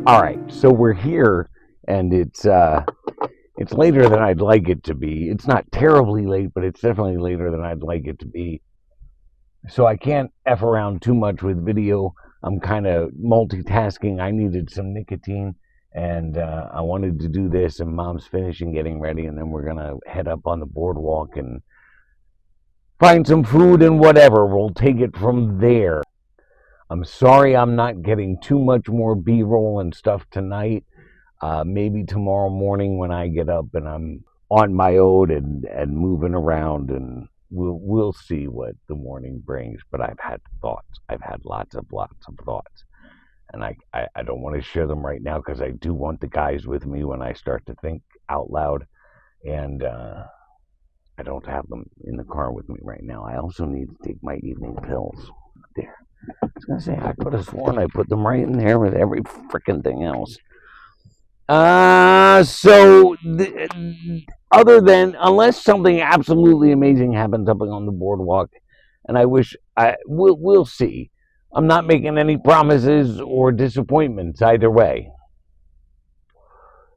All right, so we're here, and it's later than I'd like it to be. It's not terribly late, but it's definitely later than I'd like it to be. So I can't F around too much with video. I'm kind of multitasking. I needed some nicotine, and I wanted to do this, and Mom's finishing getting ready, and then we're going to head up on the boardwalk and find some food and whatever. We'll take it from there. I'm sorry I'm not getting too much more B-roll and stuff tonight. Maybe tomorrow morning when I get up and I'm on my own and moving around, and we'll see what the morning brings. But I've had thoughts. I've had lots of thoughts. And I don't want to share them right now because I do want the guys with me when I start to think out loud. And I don't have them in the car with me right now. I also need to take my evening pills. There. I was going to say, I could have sworn I put them right in there with every frickin' thing else. Other than, unless something absolutely amazing happens up on the boardwalk, and we'll see. I'm not making any promises or disappointments either way.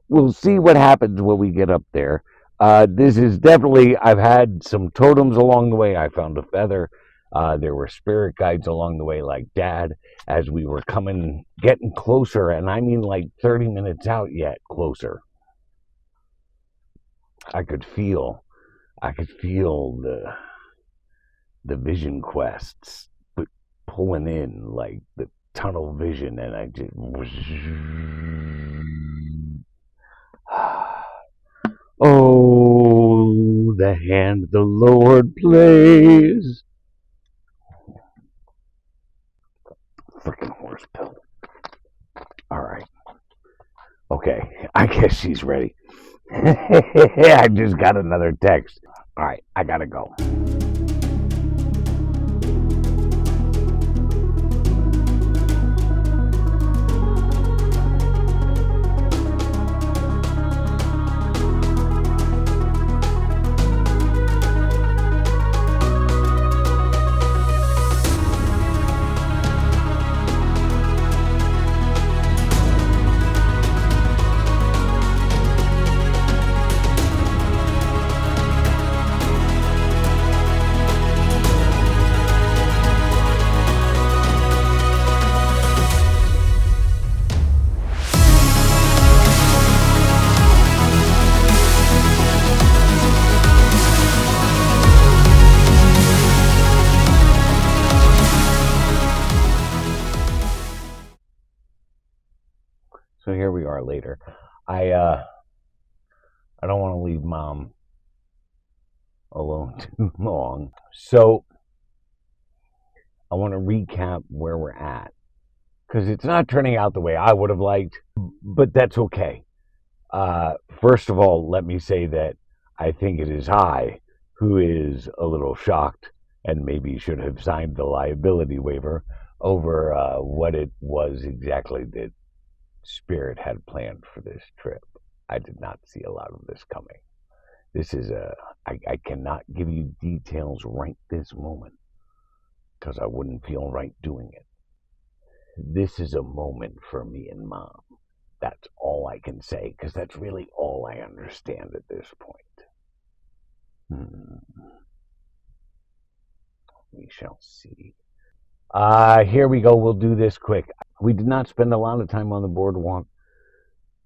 We'll see what happens when we get up there. This is definitely, I've had some totems along the way. I found a feather. There were spirit guides along the way, like Dad, as we were getting closer, and I mean like 30 minutes out yet closer. I could feel the vision quests pulling in, like the tunnel vision, and I just oh, the hand the Lord plays. Freaking horse pill. All right. Okay. I guess she's ready. I just got another text. All right. I gotta go. So here we are later. I don't want to leave Mom alone too long. So I want to recap where we're at, because it's not turning out the way I would have liked, but that's okay. First of all, let me say that I think it is I who is a little shocked and maybe should have signed the liability waiver over what it was exactly that Spirit had planned for this trip. I did not see a lot of this coming. This is I cannot give you details right this moment because I wouldn't feel right doing it. This is a moment for me and Mom. That's all I can say, because that's really all I understand at this point. We shall see. Here we go. We'll do this quick. We did not spend a lot of time on the boardwalk,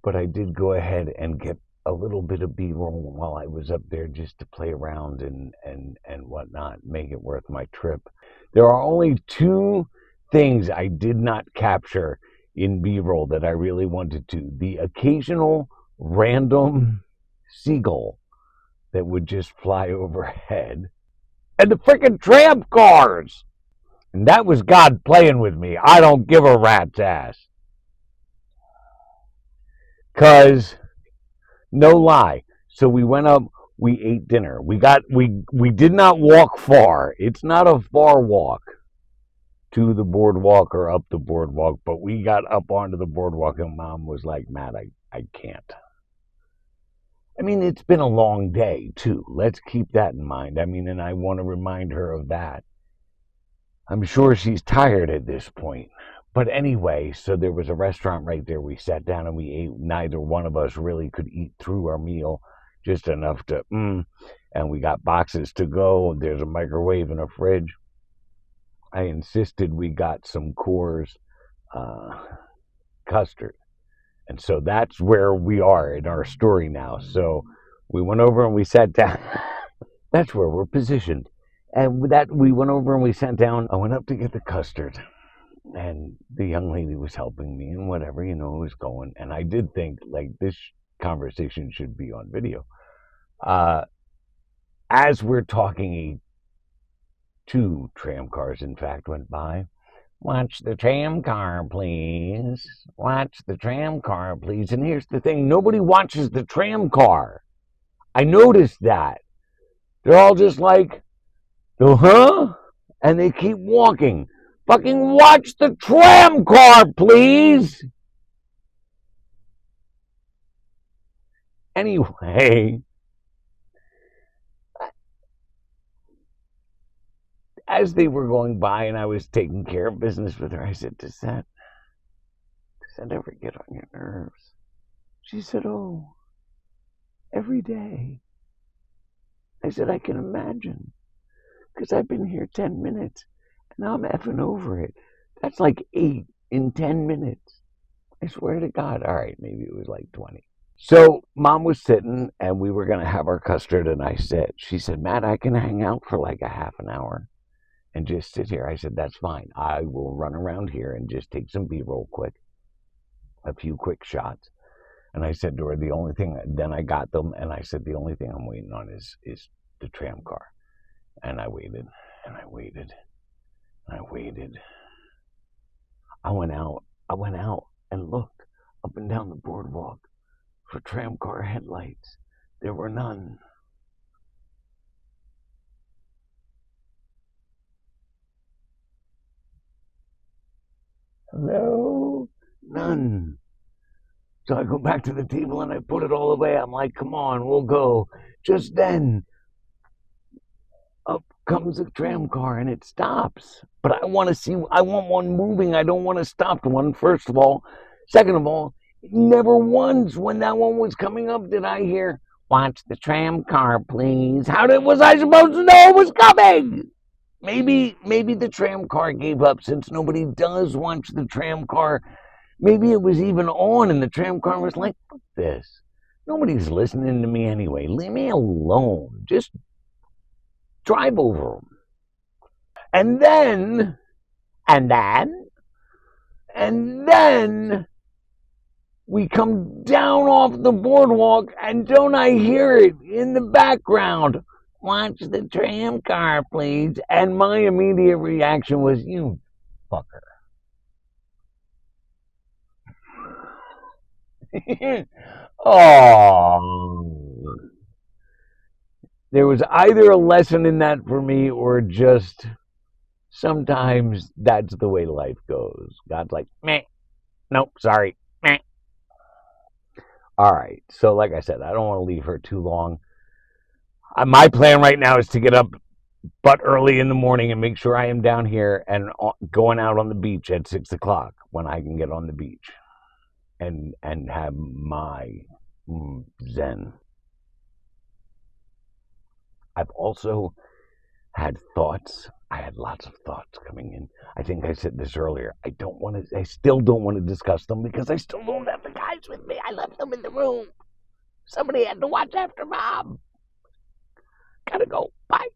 but I did go ahead and get a little bit of B-roll while I was up there just to play around and whatnot, make it worth my trip. There are only two things I did not capture in B-roll that I really wanted to. The occasional random seagull that would just fly overhead, and the frickin' tram cars. And that was God playing with me. I don't give a rat's ass. 'Cause, no lie. So we went up, we ate dinner. We did not walk far. It's not a far walk to the boardwalk or up the boardwalk, but we got up onto the boardwalk and Mom was like, Matt, I can't. I mean, it's been a long day, too. Let's keep that in mind. I mean, and I want to remind her of that. I'm sure she's tired at this point, But anyway, so there was a restaurant right there. We sat down and we ate. Neither one of us really could eat through our meal, just enough to, and we got boxes to go. There's a microwave and a fridge. I insisted we got some Coors custard. And so that's where we are in our story now. So we went over and we sat down. That's where we're positioned. And with that, we went over and we sat down. I went up to get the custard. And the young lady was helping me and whatever, it was going. And I did think, like, this conversation should be on video. As we're talking, 2 tram cars, in fact, went by. Watch the tram car, please. Watch the tram car, please. And here's the thing. Nobody watches the tram car. I noticed that. They're all just like, huh? And they keep walking. Fucking watch the tram car, please. Anyway, as they were going by and I was taking care of business with her, I said, does that ever get on your nerves? She said, oh, every day. I said, I can imagine, because I've been here 10 minutes. Now I'm effing over it. That's like 8 in 10 minutes. I swear to God. All right, maybe it was like 20. So Mom was sitting and we were going to have our custard. And she said, Matt, I can hang out for like a half an hour and just sit here. I said, that's fine. I will run around here and just take some B-roll quick, a few quick shots. And I said to her, then I got them. And I said, the only thing I'm waiting on is the tram car. And I waited and I waited. I waited. I went out and looked up and down the boardwalk for tram car headlights. There were none. Hello? None. So I go back to the table and I put it all away. I'm like, come on, we'll go. Just then, up comes a tram car and it stops. But I want one moving. I don't want to stop one, first of all. Second of all, never once when that one was coming up did I hear, watch the tram car, please. How was I supposed to know it was coming? Maybe the tram car gave up since nobody does watch the tram car. Maybe it was even on and the tram car was like, fuck this. Nobody's listening to me anyway. Leave me alone. Just drive over them. And then we come down off the boardwalk and don't I hear it in the background? Watch the tram car, please. And my immediate reaction was, you fucker. Oh. There was either a lesson in that for me or just sometimes that's the way life goes. God's like, meh. Nope, sorry. Meh. All right. So like I said, I don't want to leave her too long. My plan right now is to get up but early in the morning and make sure I am down here and going out on the beach at 6 o'clock when I can get on the beach and have my zen. I've also had thoughts. I had lots of thoughts coming in. I think I said this earlier. I still don't want to discuss them because I still don't have the guys with me. I left them in the room. Somebody had to watch after Mom. Gotta go. Bye.